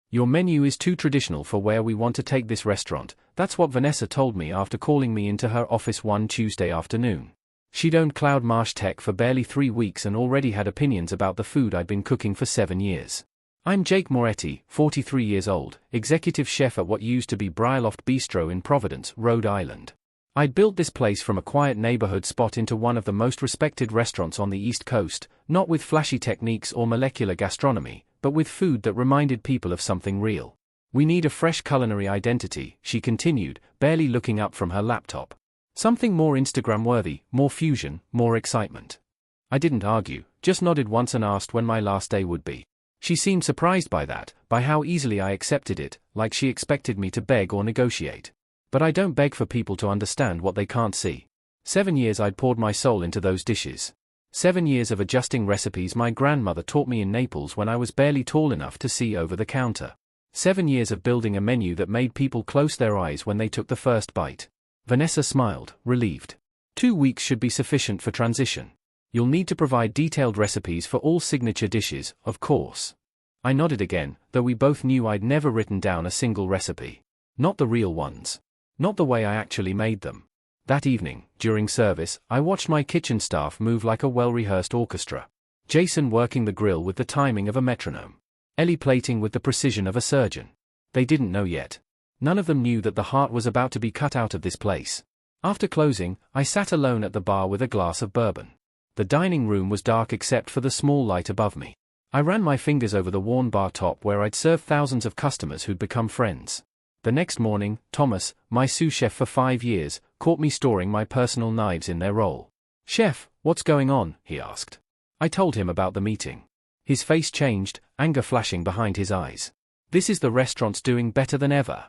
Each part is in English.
Your menu is too traditional for where we want to take this restaurant. That's what Vanessa told me after calling me into her office one Tuesday afternoon. She'd owned Cloud Marsh Tech for barely 3 weeks and already had opinions about the food I'd been cooking for 7 years. I'm Jake Moretti, 43 years old, executive chef at what used to be Briarloft Bistro in Providence, Rhode Island. I'd built this place from a quiet neighborhood spot into one of the most respected restaurants on the East Coast, not with flashy techniques or molecular gastronomy, but with food that reminded people of something real. We need a fresh culinary identity, she continued, barely looking up from her laptop. Something more Instagram-worthy, more fusion, more excitement. I didn't argue, just nodded once and asked when my last day would be. She seemed surprised by that, by how easily I accepted it, like she expected me to beg or negotiate. But I don't beg for people to understand what they can't see. 7 years I'd poured my soul into those dishes. 7 years of adjusting recipes my grandmother taught me in Naples when I was barely tall enough to see over the counter. 7 years of building a menu that made people close their eyes when they took the first bite. Vanessa smiled, relieved. 2 weeks should be sufficient for transition. You'll need to provide detailed recipes for all signature dishes, of course. I nodded again, though we both knew I'd never written down a single recipe. Not the real ones. Not the way I actually made them. That evening, during service, I watched my kitchen staff move like a well-rehearsed orchestra. Jason working the grill with the timing of a metronome. Ellie plating with the precision of a surgeon. They didn't know yet. None of them knew that the heart was about to be cut out of this place. After closing, I sat alone at the bar with a glass of bourbon. The dining room was dark except for the small light above me. I ran my fingers over the worn bar top where I'd served thousands of customers who'd become friends. The next morning, Thomas, my sous chef for 5 years, caught me storing my personal knives in their roll. "Chef, what's going on?" he asked. I told him about the meeting. His face changed, anger flashing behind his eyes. "This is the restaurant's doing better than ever.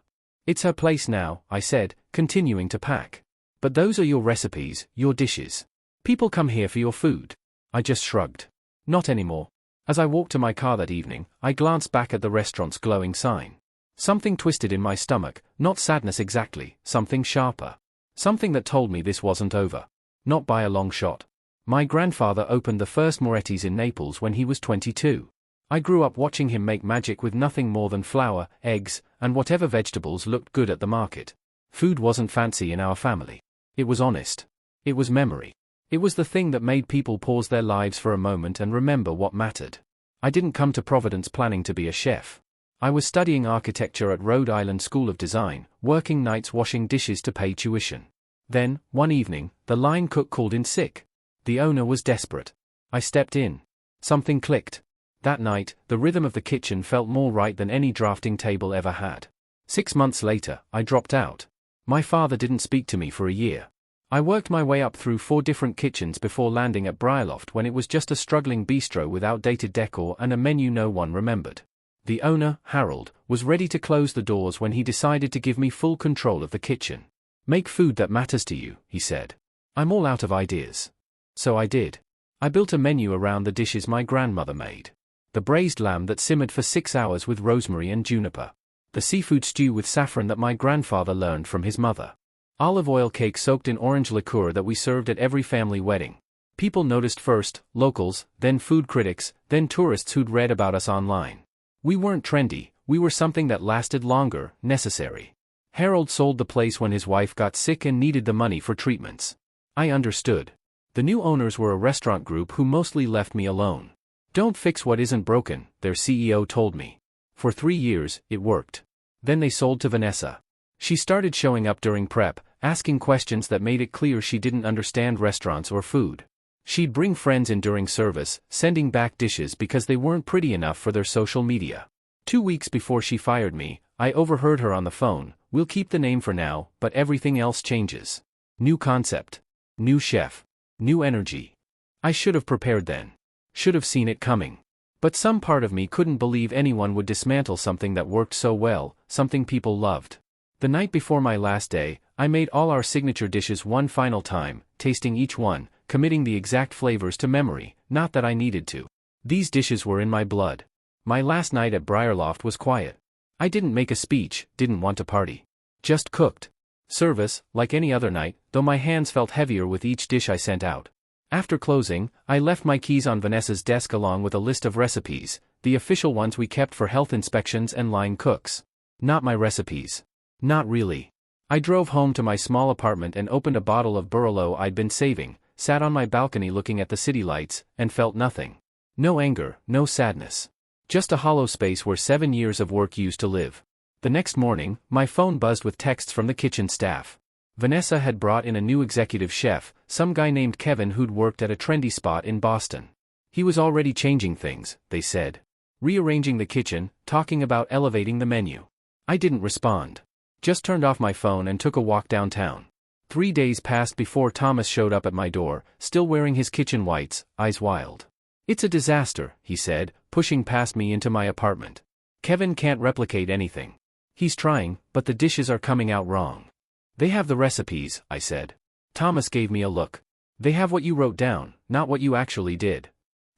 It's her place now," I said, continuing to pack. "But those are your recipes, your dishes. People come here for your food." I just shrugged. "Not anymore." As I walked to my car that evening, I glanced back at the restaurant's glowing sign. Something twisted in my stomach, not sadness exactly, something sharper. Something that told me this wasn't over. Not by a long shot. My grandfather opened the first Moretti's in Naples when he was 22. I grew up watching him make magic with nothing more than flour, eggs, and whatever vegetables looked good at the market. Food wasn't fancy in our family. It was honest. It was memory. It was the thing that made people pause their lives for a moment and remember what mattered. I didn't come to Providence planning to be a chef. I was studying architecture at Rhode Island School of Design, working nights washing dishes to pay tuition. Then, one evening, the line cook called in sick. The owner was desperate. I stepped in. Something clicked. That night, the rhythm of the kitchen felt more right than any drafting table ever had. 6 months later, I dropped out. My father didn't speak to me for a year. I worked my way up through 4 different kitchens before landing at Briarloft when it was just a struggling bistro with outdated decor and a menu no one remembered. The owner, Harold, was ready to close the doors when he decided to give me full control of the kitchen. "Make food that matters to you," he said. "I'm all out of ideas." So I did. I built a menu around the dishes my grandmother made. The braised lamb that simmered for 6 hours with rosemary and juniper. The seafood stew with saffron that my grandfather learned from his mother. Olive oil cake soaked in orange liqueur that we served at every family wedding. People noticed first, locals, then food critics, then tourists who'd read about us online. We weren't trendy, we were something that lasted longer, necessary. Harold sold the place when his wife got sick and needed the money for treatments. I understood. The new owners were a restaurant group who mostly left me alone. "Don't fix what isn't broken," their CEO told me. For 3 years, it worked. Then they sold to Vanessa. She started showing up during prep, asking questions that made it clear she didn't understand restaurants or food. She'd bring friends in during service, sending back dishes because they weren't pretty enough for their social media. 2 weeks before she fired me, I overheard her on the phone, "We'll keep the name for now, but everything else changes. New concept. New chef. New energy." I should have prepared then. Should have seen it coming. But some part of me couldn't believe anyone would dismantle something that worked so well, something people loved. The night before my last day, I made all our signature dishes one final time, tasting each one, committing the exact flavors to memory, not that I needed to. These dishes were in my blood. My last night at Briarloft was quiet. I didn't make a speech, didn't want to party. Just cooked. Service, like any other night, though my hands felt heavier with each dish I sent out. After closing, I left my keys on Vanessa's desk along with a list of recipes, the official ones we kept for health inspections and line cooks. Not my recipes. Not really. I drove home to my small apartment and opened a bottle of Barolo I'd been saving, sat on my balcony looking at the city lights, and felt nothing. No anger, no sadness. Just a hollow space where 7 years of work used to live. The next morning, my phone buzzed with texts from the kitchen staff. Vanessa had brought in a new executive chef, some guy named Kevin who'd worked at a trendy spot in Boston. He was already changing things, they said. Rearranging the kitchen, talking about elevating the menu. I didn't respond. Just turned off my phone and took a walk downtown. 3 days passed before Thomas showed up at my door, still wearing his kitchen whites, eyes wild. "It's a disaster," he said, pushing past me into my apartment. "Kevin can't replicate anything. He's trying, but the dishes are coming out wrong." "They have the recipes," I said. Thomas gave me a look. "They have what you wrote down, not what you actually did."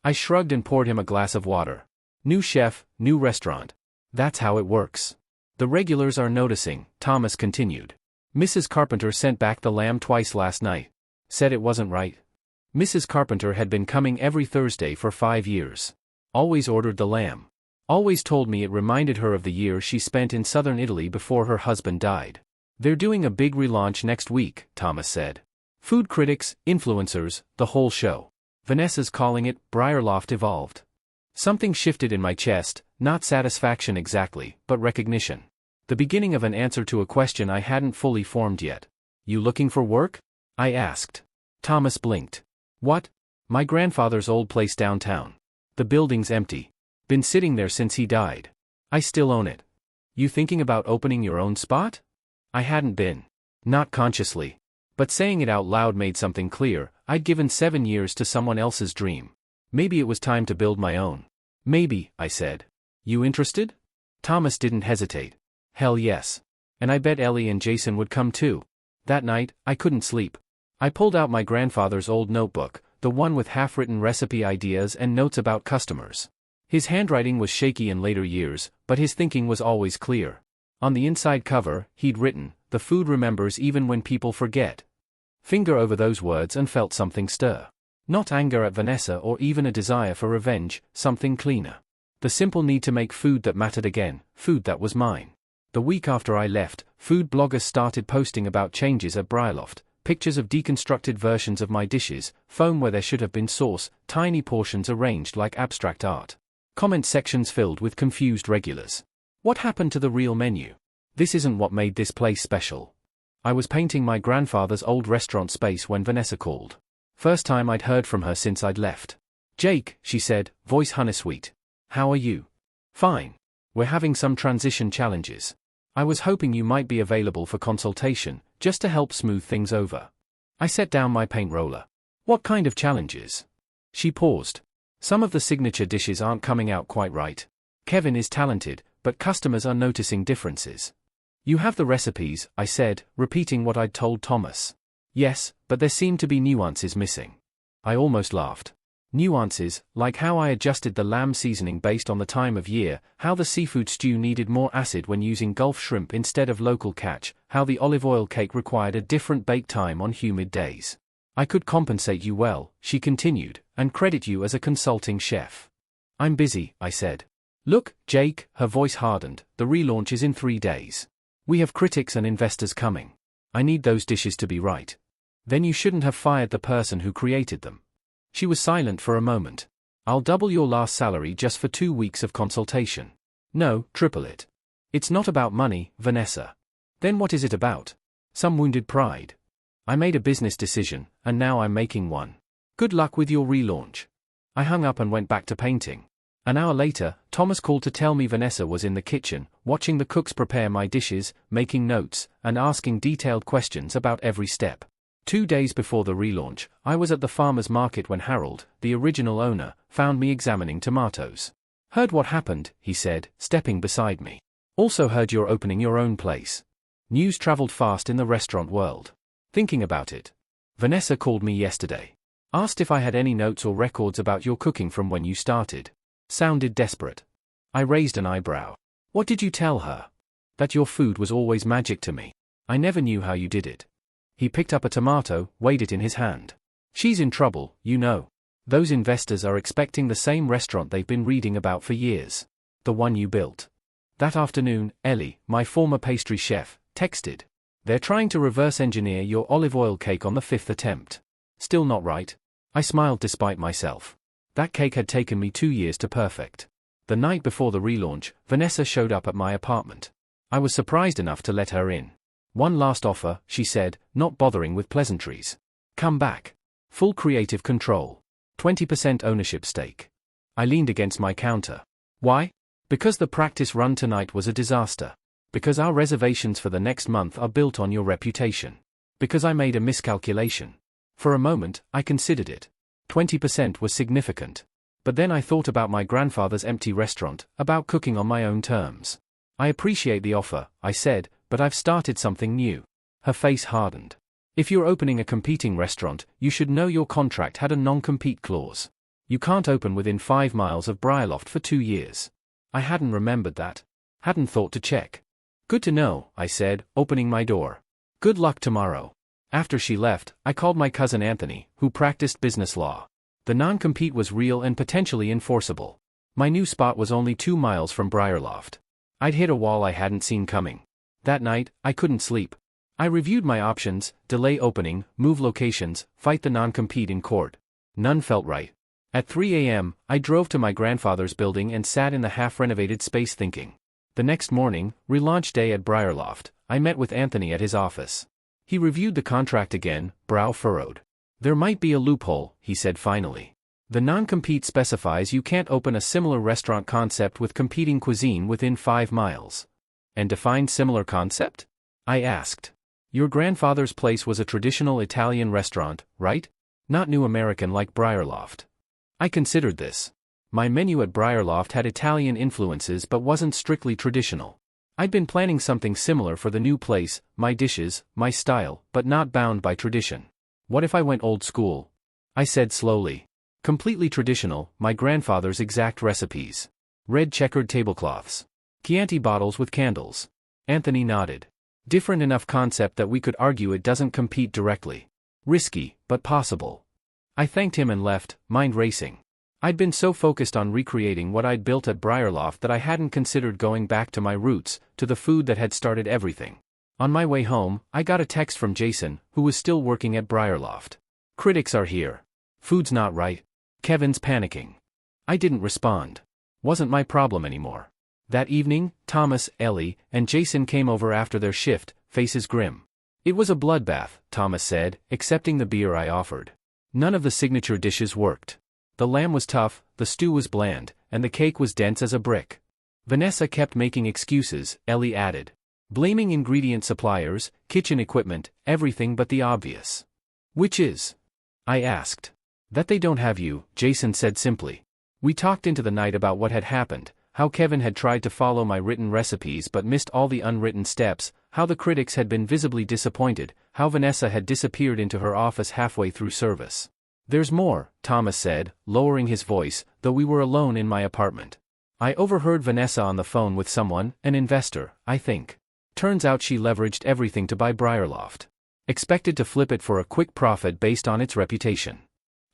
I shrugged and poured him a glass of water. "New chef, new restaurant. That's how it works. The regulars are noticing," Thomas continued. "Mrs. Carpenter sent back the lamb twice last night. Said it wasn't right." Mrs. Carpenter had been coming every Thursday for 5 years. Always ordered the lamb. Always told me it reminded her of the year she spent in southern Italy before her husband died. "They're doing a big relaunch next week," Thomas said. "Food critics, influencers, the whole show. Vanessa's calling it Briarloft Evolved." Something shifted in my chest, not satisfaction exactly, but recognition. The beginning of an answer to a question I hadn't fully formed yet. "You looking for work?" I asked. Thomas blinked. "What?" "My grandfather's old place downtown. The building's empty. Been sitting there since he died. I still own it." "You thinking about opening your own spot?" I hadn't been. Not consciously. But saying it out loud made something clear. I'd given 7 years to someone else's dream. Maybe it was time to build my own. "Maybe," I said. "You interested?" Thomas didn't hesitate. "Hell yes. And I bet Ellie and Jason would come too." That night, I couldn't sleep. I pulled out my grandfather's old notebook, the one with half-written recipe ideas and notes about customers. His handwriting was shaky in later years, but his thinking was always clear. On the inside cover, he'd written, "The food remembers even when people forget." Finger over those words and felt something stir. Not anger at Vanessa or even a desire for revenge, something cleaner. The simple need to make food that mattered again, food that was mine. The week after I left, food bloggers started posting about changes at Briarloft, pictures of deconstructed versions of my dishes, foam where there should have been sauce, tiny portions arranged like abstract art. Comment sections filled with confused regulars. What happened to the real menu? This isn't what made this place special. I was painting my grandfather's old restaurant space when Vanessa called. First time I'd heard from her since I'd left. "Jake," she said, voice honey-sweet. "How are you?" "Fine. We're having some transition challenges. I was hoping you might be available for consultation, just to help smooth things over." I set down my paint roller. "What kind of challenges?" She paused. "Some of the signature dishes aren't coming out quite right. Kevin is talented, but customers are noticing differences." "You have the recipes," I said, repeating what I'd told Thomas. "Yes, but there seemed to be nuances missing." I almost laughed. Nuances, like how I adjusted the lamb seasoning based on the time of year, how the seafood stew needed more acid when using Gulf shrimp instead of local catch, how the olive oil cake required a different bake time on humid days. "I could compensate you well," she continued, "and credit you as a consulting chef." "I'm busy," I said. "Look, Jake," her voice hardened, "the relaunch is in 3 days. We have critics and investors coming. I need those dishes to be right." "Then you shouldn't have fired the person who created them." She was silent for a moment. "I'll double your last salary just for 2 weeks of consultation." "No, triple it." "It's not about money, Vanessa." "Then what is it about?" "Some wounded pride. I made a business decision, and now I'm making one. Good luck with your relaunch." I hung up and went back to painting. An hour later, Thomas called to tell me Vanessa was in the kitchen, watching the cooks prepare my dishes, making notes, and asking detailed questions about every step. 2 days before the relaunch, I was at the farmer's market when Harold, the original owner, found me examining tomatoes. "Heard what happened," he said, stepping beside me. "Also heard you're opening your own place." News traveled fast in the restaurant world. "Thinking about it. Vanessa called me yesterday. Asked if I had any notes or records about your cooking from when you started." Sounded desperate. I raised an eyebrow. "What did you tell her?" "That your food was always magic to me. I never knew how you did it." He picked up a tomato, weighed it in his hand. "She's in trouble, you know. Those investors are expecting the same restaurant they've been reading about for years. The one you built. That afternoon, Ellie, my former pastry chef, texted. They're trying to reverse engineer your olive oil cake on the 5th attempt. Still not right? I smiled despite myself. That cake had taken me 2 years to perfect. The night before the relaunch, Vanessa showed up at my apartment. I was surprised enough to let her in. One last offer, she said, not bothering with pleasantries. Come back. Full creative control. 20% ownership stake. I leaned against my counter. Why? Because the practice run tonight was a disaster. Because our reservations for the next month are built on your reputation. Because I made a miscalculation. For a moment, I considered it. 20% was significant. But then I thought about my grandfather's empty restaurant, about cooking on my own terms. I appreciate the offer, I said, but I've started something new. Her face hardened. If you're opening a competing restaurant, you should know your contract had a non-compete clause. You can't open within 5 miles of Briarloft for 2 years. I hadn't remembered that. Hadn't thought to check. Good to know, I said, opening my door. Good luck tomorrow. After she left, I called my cousin Anthony, who practiced business law. The non-compete was real and potentially enforceable. My new spot was only 2 miles from Briarloft. I'd hit a wall I hadn't seen coming. That night, I couldn't sleep. I reviewed my options: delay opening, move locations, fight the non-compete in court. None felt right. At 3 a.m., I drove to my grandfather's building and sat in the half-renovated space thinking. The next morning, relaunch day at Briarloft, I met with Anthony at his office. He reviewed the contract again, brow furrowed. There might be a loophole, he said finally. The non-compete specifies you can't open a similar restaurant concept with competing cuisine within 5 miles. And define similar concept? I asked. Your grandfather's place was a traditional Italian restaurant, right? Not new American like Briarloft. I considered this. My menu at Briarloft had Italian influences but wasn't strictly traditional. I'd been planning something similar for the new place, my dishes, my style, but not bound by tradition. What if I went old school? I said slowly. Completely traditional, my grandfather's exact recipes. Red checkered tablecloths. Chianti bottles with candles. Anthony nodded. Different enough concept that we could argue it doesn't compete directly. Risky, but possible. I thanked him and left, mind racing. I'd been so focused on recreating what I'd built at Briarloft that I hadn't considered going back to my roots, to the food that had started everything. On my way home, I got a text from Jason, who was still working at Briarloft. Critics are here. Food's not right. Kevin's panicking. I didn't respond. Wasn't my problem anymore. That evening, Thomas, Ellie, and Jason came over after their shift, faces grim. It was a bloodbath, Thomas said, accepting the beer I offered. None of the signature dishes worked. The lamb was tough, the stew was bland, and the cake was dense as a brick. Vanessa kept making excuses, Ellie added. Blaming ingredient suppliers, kitchen equipment, everything but the obvious. Which is? I asked. That they don't have you, Jason said simply. We talked into the night about what had happened, how Kevin had tried to follow my written recipes but missed all the unwritten steps, how the critics had been visibly disappointed, how Vanessa had disappeared into her office halfway through service. There's more, Thomas said, lowering his voice, though we were alone in my apartment. I overheard Vanessa on the phone with someone, an investor, I think. Turns out she leveraged everything to buy Briarloft. Expected to flip it for a quick profit based on its reputation.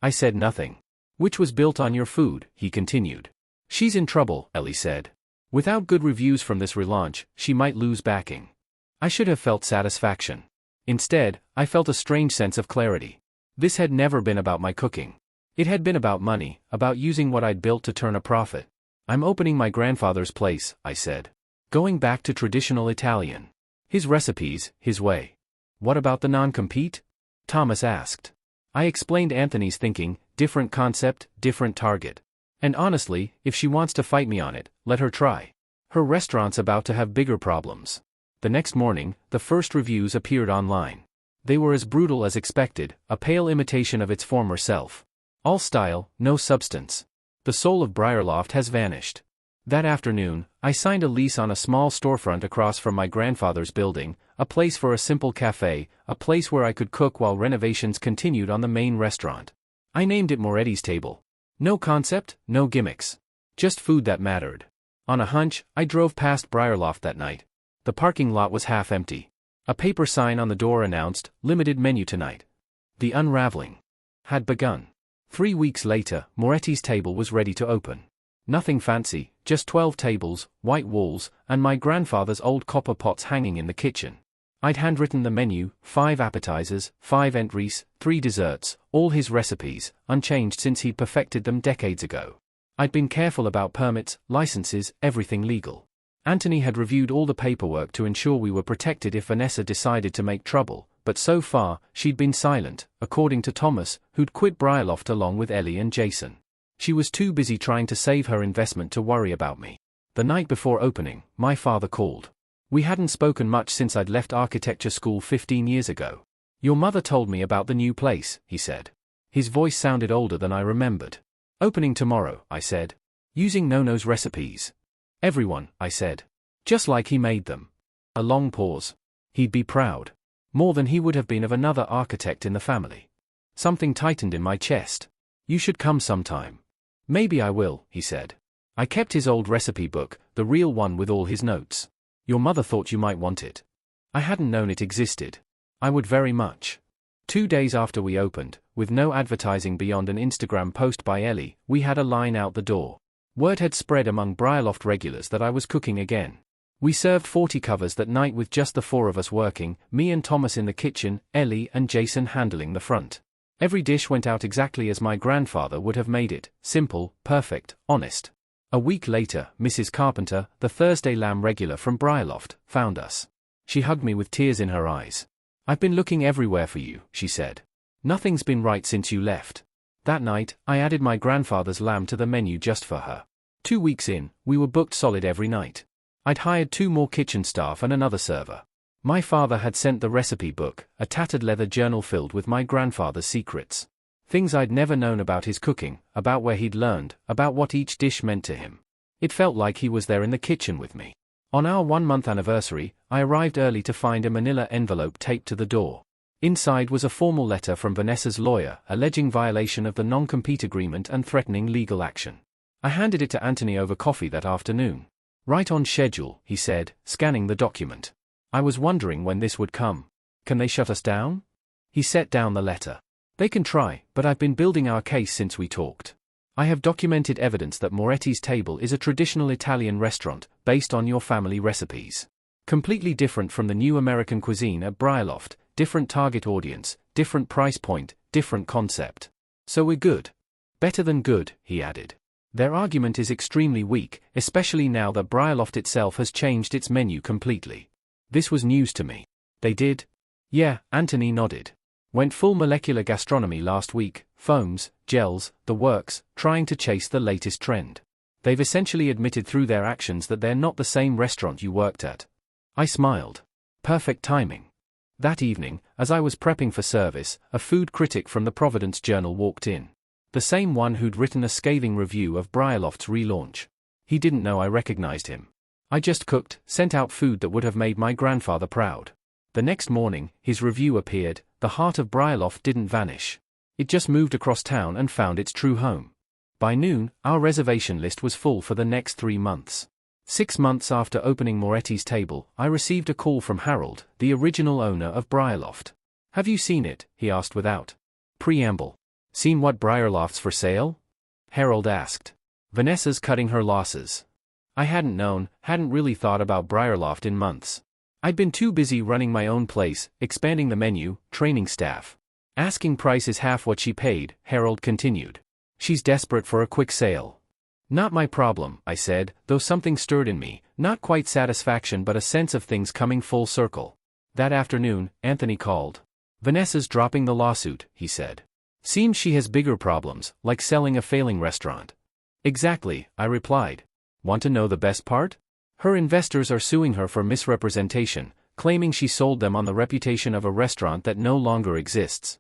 I said nothing. Which was built on your food, he continued. She's in trouble, Ellie said. Without good reviews from this relaunch, she might lose backing. I should have felt satisfaction. Instead, I felt a strange sense of clarity. This had never been about my cooking. It had been about money, about using what I'd built to turn a profit. I'm opening my grandfather's place, I said. Going back to traditional Italian. His recipes, his way. What about the non-compete? Thomas asked. I explained Anthony's thinking, different concept, different target. And honestly, if she wants to fight me on it, let her try. Her restaurant's about to have bigger problems. The next morning, the first reviews appeared online. They were as brutal as expected, a pale imitation of its former self. All style, no substance. The soul of Briarloft has vanished. That afternoon, I signed a lease on a small storefront across from my grandfather's building, a place for a simple cafe, a place where I could cook while renovations continued on the main restaurant. I named it Moretti's Table. No concept, no gimmicks. Just food that mattered. On a hunch, I drove past Briarloft that night. The parking lot was half empty. A paper sign on the door announced, limited menu tonight. The unraveling had begun. 3 weeks later, Moretti's table was ready to open. Nothing fancy, just 12 tables, white walls, and my grandfather's old copper pots hanging in the kitchen. I'd handwritten the menu, 5 appetizers, 5 entries, 3 desserts, all his recipes, unchanged since he'd perfected them decades ago. I'd been careful about permits, licenses, everything legal. Anthony had reviewed all the paperwork to ensure we were protected if Vanessa decided to make trouble, but so far, she'd been silent, according to Thomas, who'd quit Briarloft along with Ellie and Jason. She was too busy trying to save her investment to worry about me. The night before opening, my father called. We hadn't spoken much since I'd left architecture school 15 years ago. "Your mother told me about the new place," he said. His voice sounded older than I remembered. "Opening tomorrow," I said. "Using Nono's recipes." "Everyone," I said. "Just like he made them." A long pause. "He'd be proud. More than he would have been of another architect in the family." Something tightened in my chest. "You should come sometime." "Maybe I will," he said. I kept his old recipe book, the real one with all his notes. "Your mother thought you might want it." I hadn't known it existed. I would very much. 2 days after we opened, with no advertising beyond an Instagram post by Ellie, we had a line out the door. Word had spread among Briarloft regulars that I was cooking again. We served 40 covers that night with just the 4 of us working, me and Thomas in the kitchen, Ellie and Jason handling the front. Every dish went out exactly as my grandfather would have made it, simple, perfect, honest. A week later, Mrs. Carpenter, the Thursday lamb regular from Briarloft, found us. She hugged me with tears in her eyes. "I've been looking everywhere for you," she said. "Nothing's been right since you left." That night, I added my grandfather's lamb to the menu just for her. 2 weeks in, we were booked solid every night. I'd hired 2 more kitchen staff and another server. My father had sent the recipe book, a tattered leather journal filled with my grandfather's secrets. Things I'd never known about his cooking, about where he'd learned, about what each dish meant to him. It felt like he was there in the kitchen with me. On our 1-month anniversary, I arrived early to find a manila envelope taped to the door. Inside was a formal letter from Vanessa's lawyer, alleging violation of the non-compete agreement and threatening legal action. I handed it to Anthony over coffee that afternoon. "Right on schedule," he said, scanning the document. I was wondering when this would come. "Can they shut us down?" He set down the letter. "They can try, but I've been building our case since we talked. I have documented evidence that Moretti's Table is a traditional Italian restaurant, based on your family recipes. Completely different from the new American cuisine at Briarloft, different target audience, different price point, different concept. So we're good. Better than good," he added. Their argument is extremely weak, especially now that Briarloft itself has changed its menu completely. This was news to me. "They did?" "Yeah," Anthony nodded. "Went full molecular gastronomy last week, foams, gels, the works, trying to chase the latest trend. They've essentially admitted through their actions that they're not the same restaurant you worked at." I smiled. Perfect timing. That evening, as I was prepping for service, a food critic from the Providence Journal walked in. The same one who'd written a scathing review of Briarloft's relaunch. He didn't know I recognized him. I just cooked, sent out food that would have made my grandfather proud. The next morning, his review appeared. The heart of Briarloft didn't vanish. It just moved across town and found its true home. By noon, our reservation list was full for the next 3 months. 6 months after opening Moretti's Table, I received a call from Harold, the original owner of Briarloft. "Have you seen it?" he asked without preamble. "Seen what Briarloft's for sale?" Harold asked. "Vanessa's cutting her losses." I hadn't known, hadn't really thought about Briarloft in months. I'd been too busy running my own place, expanding the menu, training staff. "Asking price is half what she paid," Harold continued. "She's desperate for a quick sale." "Not my problem," I said, though something stirred in me, not quite satisfaction but a sense of things coming full circle. That afternoon, Anthony called. "Vanessa's dropping the lawsuit," he said. "Seems she has bigger problems, like selling a failing restaurant." "Exactly," I replied. "Want to know the best part? Her investors are suing her for misrepresentation, claiming she sold them on the reputation of a restaurant that no longer exists."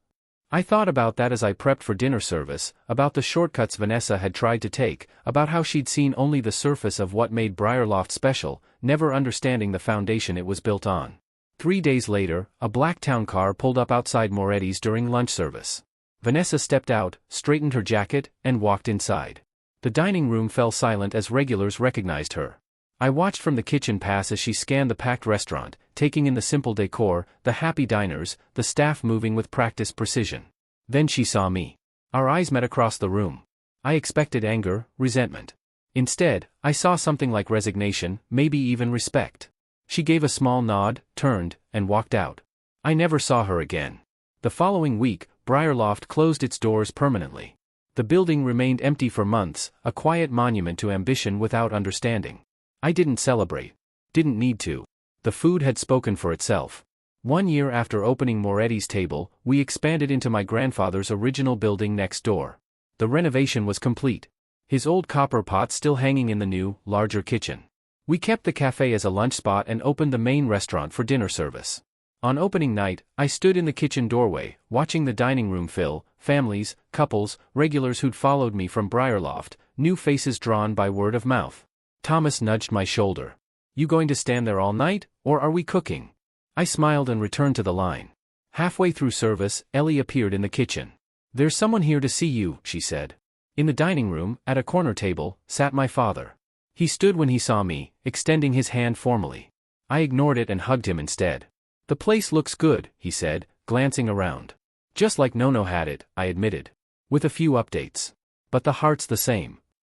I thought about that as I prepped for dinner service, about the shortcuts Vanessa had tried to take, about how she'd seen only the surface of what made Briarloft special, never understanding the foundation it was built on. 3 days later, a black town car pulled up outside Moretti's during lunch service. Vanessa stepped out, straightened her jacket, and walked inside. The dining room fell silent as regulars recognized her. I watched from the kitchen pass as she scanned the packed restaurant, taking in the simple decor, the happy diners, the staff moving with practiced precision. Then she saw me. Our eyes met across the room. I expected anger, resentment. Instead, I saw something like resignation, maybe even respect. She gave a small nod, turned, and walked out. I never saw her again. The following week, Briarloft closed its doors permanently. The building remained empty for months, a quiet monument to ambition without understanding. I didn't celebrate. Didn't need to. The food had spoken for itself. 1 year after opening Moretti's Table, we expanded into my grandfather's original building next door. The renovation was complete. His old copper pot still hanging in the new, larger kitchen. We kept the cafe as a lunch spot and opened the main restaurant for dinner service. On opening night, I stood in the kitchen doorway, watching the dining room fill, families, couples, regulars who'd followed me from Briarloft, new faces drawn by word of mouth. Thomas nudged my shoulder. "You going to stand there all night, or are we cooking?" I smiled and returned to the line. Halfway through service, Ellie appeared in the kitchen. "There's someone here to see you," she said. In the dining room, at a corner table, sat my father. He stood when he saw me, extending his hand formally. I ignored it and hugged him instead. "The place looks good," he said, glancing around. "Just like Nono had it," I admitted. "With a few updates. But the heart's the same."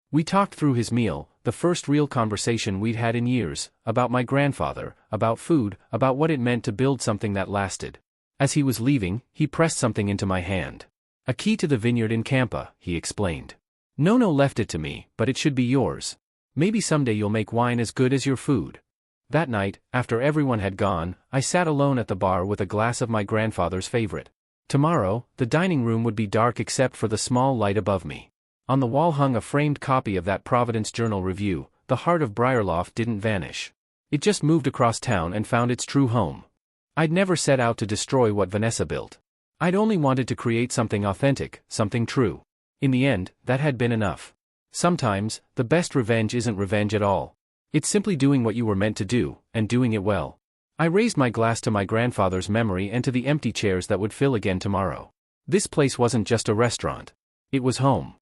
We talked through his meal, the first real conversation we'd had in years, about my grandfather, about food, about what it meant to build something that lasted. As he was leaving, he pressed something into my hand. "A key to the vineyard in Campa," he explained. "Nono left it to me, but it should be yours. Maybe someday you'll make wine as good as your food." That night, after everyone had gone, I sat alone at the bar with a glass of my grandfather's favorite. Tomorrow, the dining room would be dark except for the small light above me. On the wall hung a framed copy of that Providence Journal Review. The heart of Briarloft didn't vanish. It just moved across town and found its true home. I'd never set out to destroy what Vanessa built. I'd only wanted to create something authentic, something true. In the end, that had been enough. Sometimes, the best revenge isn't revenge at all. It's simply doing what you were meant to do, and doing it well. I raised my glass to my grandfather's memory and to the empty chairs that would fill again tomorrow. This place wasn't just a restaurant. It was home.